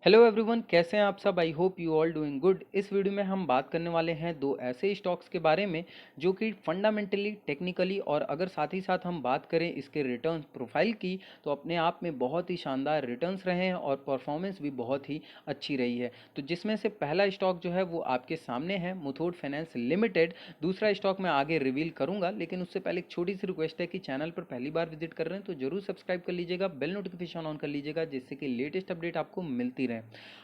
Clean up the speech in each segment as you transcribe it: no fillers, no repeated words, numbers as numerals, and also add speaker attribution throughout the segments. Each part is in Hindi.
Speaker 1: हेलो एवरीवन, कैसे हैं आप सब। I hope you all doing good. इस वीडियो में हम बात करने वाले हैं दो ऐसे स्टॉक्स के बारे में जो कि फंडामेंटली, टेक्निकली और अगर साथ ही साथ हम बात करें इसके रिटर्न प्रोफाइल की तो अपने आप में बहुत ही शानदार रिटर्न्स रहे हैं और परफॉर्मेंस भी बहुत ही अच्छी रही है। तो जिसमें से पहला स्टॉक जो है वो आपके सामने है, मुथूट फाइनेंस लिमिटेड। दूसरा स्टॉक मैं आगे रिवील करूंगा, लेकिन उससे पहले एक छोटी सी रिक्वेस्ट है कि चैनल पर पहली बार विजिट कर रहे हैं तो जरूर सब्सक्राइब कर लीजिएगा, बेल नोटिफिकेशन ऑन कर लीजिएगा जिससे कि लेटेस्ट अपडेट आपको मिलती रहे।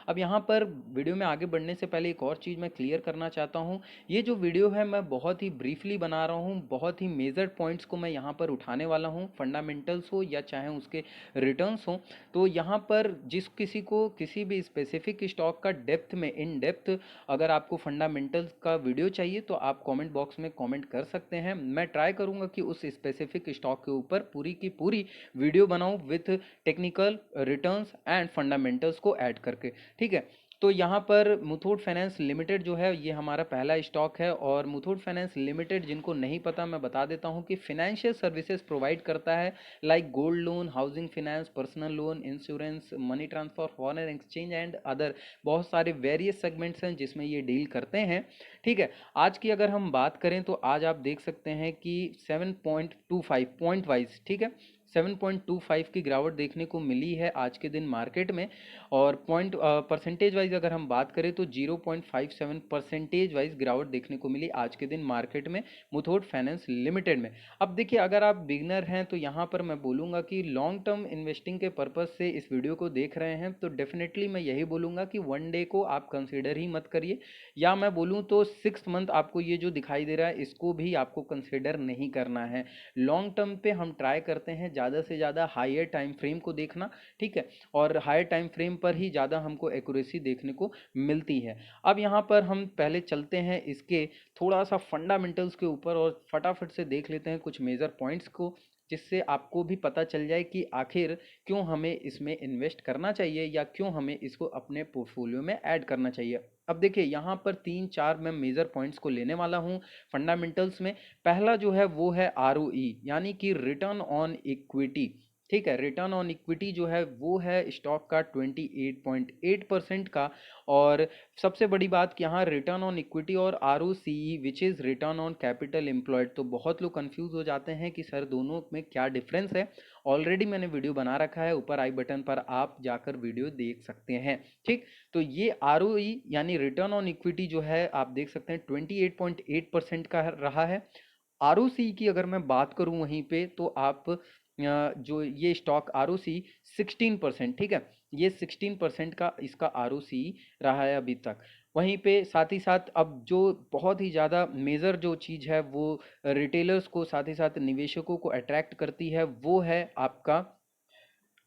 Speaker 1: अब यहाँ पर वीडियो में आगे बढ़ने से पहले एक और चीज़ मैं क्लियर करना चाहता हूँ। ये जो वीडियो है मैं बहुत ही ब्रीफली बना रहा हूँ, बहुत ही मेजर्ड पॉइंट्स को मैं यहाँ पर उठाने वाला हूँ, फंडामेंटल्स हो या चाहे उसके रिटर्न्स हो। तो यहाँ पर जिस किसी को किसी भी स्पेसिफिक स्टॉक का डेप्थ में, इन डेप्थ अगर आपको फंडामेंटल्स का वीडियो चाहिए तो आप कमेंट बॉक्स में कमेंट कर सकते हैं। मैं ट्राई करूँगा कि उस स्पेसिफिक स्टॉक के ऊपर पूरी की पूरी वीडियो बनाऊँ with technical, returns and fundamentals को ऐड करके। ठीक है। तो यहाँ पर मुथूट फाइनेंस लिमिटेड जो है ये हमारा पहला स्टॉक है। और मुथूट फाइनेंस लिमिटेड, जिनको नहीं पता मैं बता देता हूँ कि फिनेंशियल सर्विसेज प्रोवाइड करता है, like gold loan, housing finance, personal loan, insurance, money transfer, foreign exchange and other बहुत सारे वेरियस सेगमेंट्स हैं जिसमें ये डील करते हैं। ठीक है। आज की अगर हम बात करें तो आज आप देख सकते हैं कि 7.25 पॉइंट वाइज, ठीक है, 7.25 की गिरावट देखने को मिली है आज के दिन मार्केट में। और पॉइंट परसेंटेज वाइज अगर हम बात करें तो 0.57 परसेंटेज वाइज गिरावट देखने को मिली आज के दिन मार्केट में मुथूट फाइनेंस लिमिटेड में। अब देखिए, अगर आप बिगनर हैं तो यहाँ पर मैं बोलूँगा कि लॉन्ग टर्म इन्वेस्टिंग के पर्पज़ से इस वीडियो को देख रहे हैं तो डेफिनेटली मैं यही बोलूँगा कि वन डे को आप कंसिडर ही मत करिए, या मैं बोलूँ तो 6 मंथ आपको ये जो दिखाई दे रहा है इसको भी आपको कंसिडर नहीं करना है। लॉन्ग टर्म पे हम ट्राई करते हैं ज़्यादा से ज़्यादा हायर टाइम फ्रेम को देखना। ठीक है। और हायर टाइम फ्रेम पर ही ज़्यादा हमको एक्यूरेसी देखने को मिलती है। अब यहाँ पर हम पहले चलते हैं इसके थोड़ा सा फंडामेंटल्स के ऊपर और फटाफट से देख लेते हैं कुछ मेजर पॉइंट्स को, जिससे आपको भी पता चल जाए कि आखिर क्यों हमें इसमें इन्वेस्ट करना चाहिए या क्यों हमें इसको अपने पोर्टफोलियो में ऐड करना चाहिए। अब देखिए, यहाँ पर 3-4 मैं मेजर पॉइंट्स को लेने वाला हूँ फंडामेंटल्स में। पहला जो है वो है आरओई, यानी कि रिटर्न ऑन इक्विटी। ठीक है। रिटर्न ऑन इक्विटी जो है वो है स्टॉक का 28.8% का। और सबसे बड़ी बात कि यहाँ रिटर्न ऑन इक्विटी और R O C E which is return on capital employed, तो बहुत लोग कंफ्यूज हो जाते हैं कि सर दोनों में क्या डिफरेंस है। ऑलरेडी मैंने वीडियो बना रखा है, ऊपर आई बटन पर आप जाकर वीडियो देख सकते हैं। ठीक। तो ये आर ओ ई यानी रिटर्न ऑन इक्विटी जो है आप देख सकते हैं 28.8% का रहा है। आर ओ सी की अगर मैं बात करूं वहीं पे तो आप जो ये स्टॉक आर ओ सी 16%, ठीक है, ये 16% का इसका आर ओ सी रहा है अभी तक। वहीं पे साथ ही साथ अब जो बहुत ही ज़्यादा मेजर जो चीज़ है वो रिटेलर्स को, साथ ही साथ निवेशकों को अट्रैक्ट करती है, वो है आपका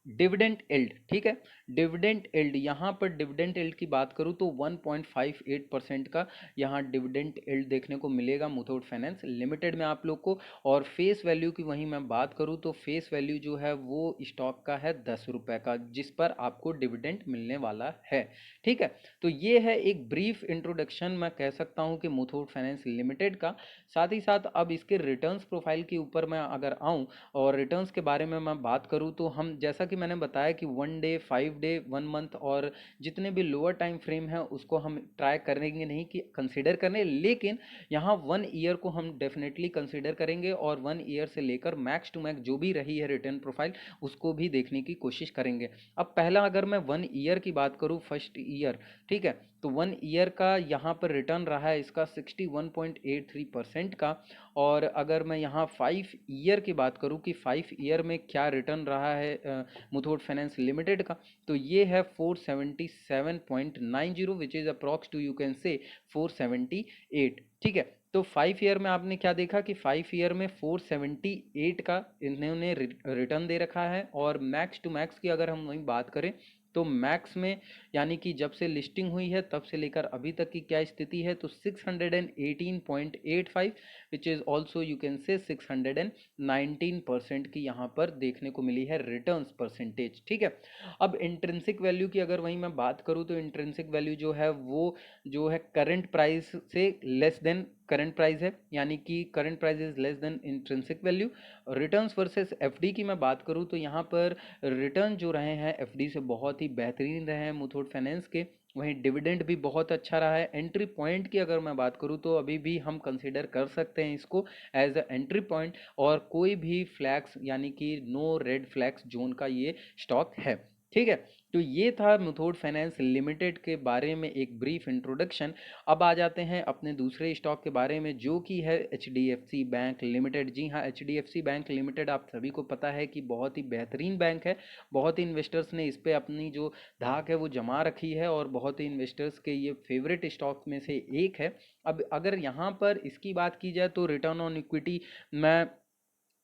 Speaker 1: डिविडेंड एल्ड। ठीक है। डिविडेंड एल्ड, यहाँ पर डिविडेंड एल्ड की बात करूँ तो 1.58% का यहाँ डिविडेंड एल्ड देखने को मिलेगा मुथूट फाइनेंस लिमिटेड में आप लोग को। और फेस वैल्यू की वहीं मैं बात करूँ तो फेस वैल्यू जो है वो स्टॉक का है 10 रुपये का, जिस पर आपको डिविडेंड मिलने वाला है। ठीक है। तो ये है एक ब्रीफ इंट्रोडक्शन मैं कह सकता हूँ कि मुथूट फाइनेंस लिमिटेड का। साथ ही साथ अब इसके रिटर्न्स प्रोफाइल के ऊपर मैं अगर आऊँ और रिटर्न्स के बारे में मैं बात करूँ तो हम, जैसा कि मैंने बताया कि 1 डे, 5 डे, 1 मंथ और जितने भी लोअर टाइम फ्रेम है उसको हम ट्राई करेंगे नहीं कि कंसिडर करने, लेकिन यहाँ 1 ईयर को हम डेफिनेटली कंसिडर करेंगे और 1 ईयर से लेकर मैक्स टू मैक्स जो भी रही है रिटर्न प्रोफाइल उसको भी देखने की कोशिश करेंगे। अब पहला अगर मैं 1 ईयर की बात करूँ, फर्स्ट ईयर, ठीक है, तो 1 ईयर का यहाँ पर रिटर्न रहा है इसका 61.83% का। और अगर मैं यहाँ 5 ईयर की बात करूँ कि 5 ईयर में क्या रिटर्न रहा है मुथूट फाइनेंस लिमिटेड का, तो ये है 477.90, which is approx to you can say 478। ठीक है। तो 5 ईयर में आपने क्या देखा कि 5 ईयर में 478 का इन्होंने रिटर्न दे रखा है। और मैक्स टू मैक्स की अगर हम वही बात करें तो मैक्स में, यानी कि जब से लिस्टिंग हुई है तब से लेकर अभी तक की क्या स्थिति है, तो 618.85, which is also you can say 619% की यहाँ पर देखने को मिली है रिटर्न्स परसेंटेज। ठीक है। अब इंट्रिंसिक वैल्यू की अगर वहीं मैं बात करूँ तो इंट्रिंसिक वैल्यू जो है वो जो है करंट प्राइस से लेस देन करंट प्राइस है, यानी कि current price is less than intrinsic value. Returns versus FD की मैं बात करूं तो यहाँ पर रिटर्न जो रहे हैं एफडी से बहुत ही बेहतरीन रहे हैं मुथूट फाइनेंस के। वहीं डिविडेंड भी बहुत अच्छा रहा है। एंट्री पॉइंट की अगर मैं बात करूं तो अभी भी हम कंसीडर कर सकते हैं इसको एज अ एंट्री पॉइंट, और कोई भी फ्लैग्स यानी कि नो रेड फ्लैग्स जोन का ये स्टॉक है। ठीक है, तो ये था मुथूट फाइनेंस लिमिटेड के बारे में एक ब्रीफ इंट्रोडक्शन। अब आ जाते हैं अपने दूसरे स्टॉक के बारे में जो कि है H D F C bank limited. जी हाँ, H D F C bank limited आप सभी को पता है कि बहुत ही बेहतरीन बैंक है। बहुत ही इन्वेस्टर्स ने इस पर अपनी जो धाक है वो जमा रखी है और बहुत ही इन्वेस्टर्स के ये फेवरेट स्टॉक में से एक है। अब अगर यहाँ पर इसकी बात की जाए तो रिटर्न ऑन इक्विटी मैं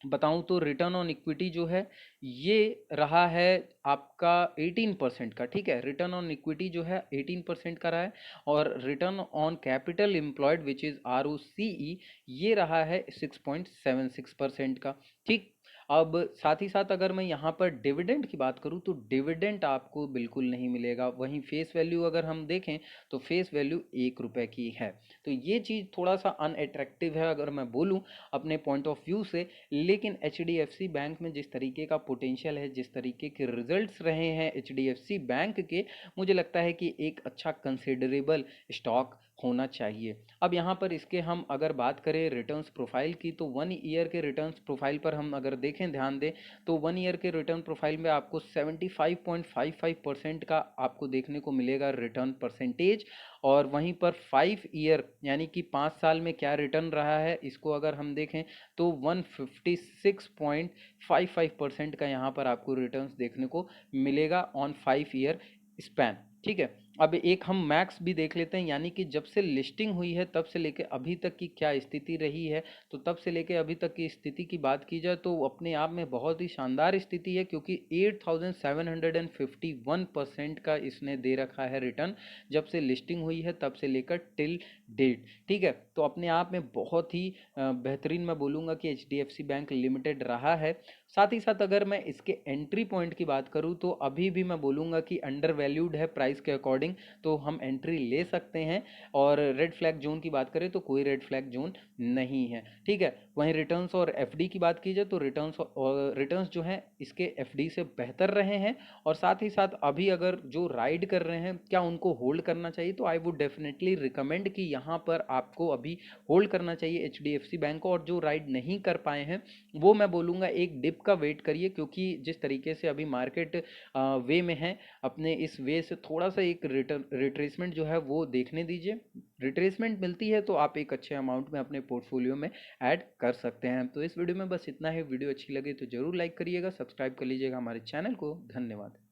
Speaker 1: बताऊं तो रिटर्न ऑन इक्विटी जो है ये रहा है आपका 18% का। ठीक है, रिटर्न ऑन इक्विटी जो है 18% का रहा है, और return on capital employed which is R O C E ये रहा है 6.76% का। ठीक, अब साथ ही साथ अगर मैं यहाँ पर डिविडेंड की बात करूँ तो डिविडेंड आपको बिल्कुल नहीं मिलेगा। वहीं फेस वैल्यू अगर हम देखें तो फेस वैल्यू 1 रुपये की है। तो ये चीज़ थोड़ा सा अनअट्रैक्टिव है अगर मैं बोलूँ अपने पॉइंट ऑफ व्यू से। लेकिन H D F C bank में जिस तरीके का पोटेंशियल है, जिस तरीके के रिजल्ट्स रहे हैं H D F C bank के, मुझे लगता है कि एक अच्छा कंसिडरेबल स्टॉक होना चाहिए। अब यहाँ पर इसके हम अगर बात करें रिटर्न्स प्रोफाइल की तो 1 ईयर के रिटर्न्स प्रोफाइल पर हम अगर देखें, ध्यान दें तो 1 ईयर के रिटर्न प्रोफाइल में आपको 75.55% का आपको देखने को मिलेगा रिटर्न परसेंटेज। और वहीं पर 5 ईयर यानी कि 5 साल में क्या रिटर्न रहा है इसको अगर हम देखें तो 156.55% का यहाँ पर आपको रिटर्न्स देखने को मिलेगा ऑन 5 ईयर स्पैन। ठीक है, अब एक हम मैक्स भी देख लेते हैं, यानी कि जब से लिस्टिंग हुई है तब से लेके अभी तक की क्या स्थिति रही है। तो तब से लेके अभी तक की स्थिति की बात की जाए तो अपने आप में बहुत ही शानदार स्थिति है, क्योंकि 8751% का इसने दे रखा है रिटर्न जब से लिस्टिंग हुई है तब से लेकर टिल डेट। ठीक है, तो अपने आप में बहुत ही बेहतरीन मैं बोलूँगा कि H D F C bank limited रहा है। साथ ही साथ अगर मैं इसके एंट्री पॉइंट की बात करूं तो अभी भी मैं बोलूँगा कि अंडर वैल्यूड है प्राइस के अकॉर्डिंग, तो हम एंट्री ले सकते हैं। और रेड फ्लैग जोन की बात करें तो कोई रेड फ्लैग जोन नहीं है। ठीक है, वहीं रिटर्न्स और एफडी की बात की जाए तो रिटर्न्स जो हैं इसके एफडी से बेहतर रहे हैं। और साथ ही साथ अभी अगर जो राइड कर रहे हैं क्या उनको होल्ड करना चाहिए, तो आई वुड डेफिनेटली रिकमेंड कि यहाँ पर आपको अभी होल्ड करना चाहिए H D F C bank को। और जो राइड नहीं कर पाए हैं वो मैं बोलूँगा एक डिप का वेट करिए, क्योंकि जिस तरीके से अभी मार्केट वे में है अपने इस वे से थोड़ा सा एक रिट्रेसमेंट जो है वो देखने दीजिए। रिट्रेसमेंट मिलती है तो आप एक अच्छे अमाउंट में अपने पोर्टफोलियो में ऐड कर सकते हैं। तो इस वीडियो में बस इतना ही। वीडियो अच्छी लगे तो जरूर लाइक करिएगा, सब्सक्राइब कर लीजिएगा हमारे चैनल को। धन्यवाद।